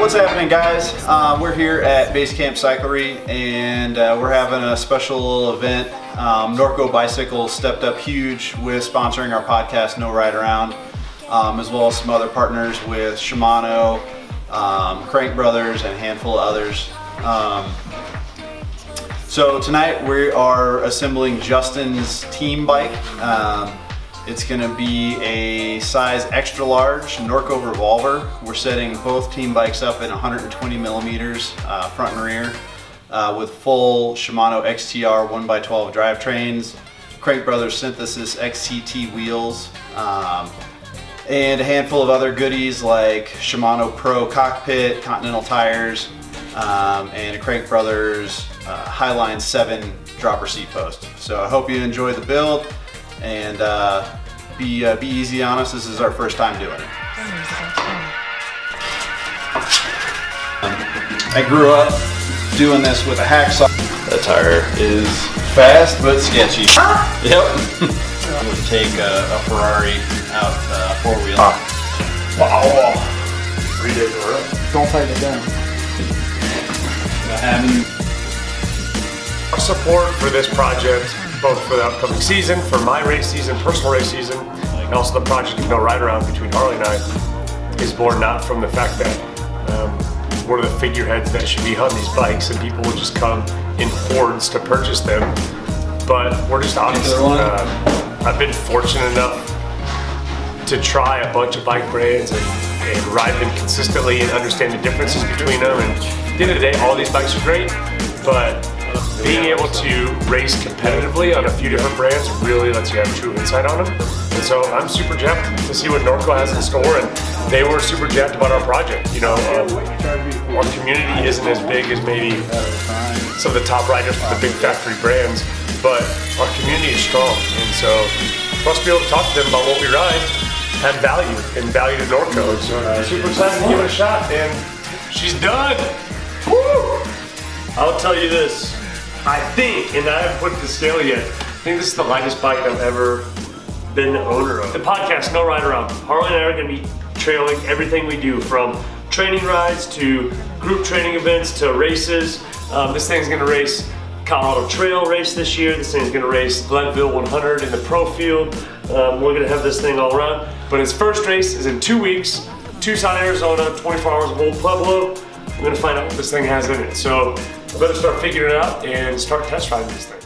What's happening, guys? We're here at Basecamp Cyclery, and we're having a special little event. Norco Bicycles stepped up huge with sponsoring our podcast, NoRide Around, as well as some other partners with Shimano, Crank Brothers, and a handful of others. So tonight we are assembling Justin's team bike. It's going to be a size extra large Norco revolver. We're setting both team bikes up in 120 millimeters front and rear with full Shimano XTR 1x12 drivetrains, Crank Brothers Synthesis XCT wheels, and a handful of other goodies like Shimano Pro cockpit, Continental tires, and a Crank Brothers Highline 7 dropper seat post. So I hope you enjoy the build. And be easy on us. This is our first time doing it. I grew up doing this with a hacksaw. The tire is fast but sketchy. Yep. We'll take a Ferrari out 4-wheel. Wow. 3 days in a row. Don't tighten it down. Our support for this project, both for the upcoming season, for my race season, personal race season, and also the project of NoRide Around between Harley and I, is born not from the fact that we're the figureheads that should be on these bikes and people will just come in hordes to purchase them, but we're just honest. I've been fortunate enough to try a bunch of bike brands and ride them consistently and understand the differences between them, and at the end of the day, all these bikes are great, but being able to race competitively on a few different brands really lets you have true insight on them. And so I'm super jacked to see what Norco has in store, and they were super jacked about our project. You know, our community isn't as big as maybe some of the top riders from the big factory brands, but our community is strong. And so for us to be able to talk to them about what we ride, have value, and value to Norco. So I'm super excited to give it a shot, and she's done. Woo! I'll tell you this. I think, and I haven't put it to scale yet, I think this is the lightest bike I've ever been the owner of. The podcast, NoRide Around. Harley and I are going to be trailing everything we do, from training rides to group training events to races. This thing's going to race Colorado Trail race this year. This thing's going to race Glenville 100 in the pro field. We're going to have this thing all around. But its first race is in 2 weeks, Tucson, Arizona, 24 hours of Old Pueblo. We're going to find out what this thing has in it. So I better start figuring it out and start test riding this thing.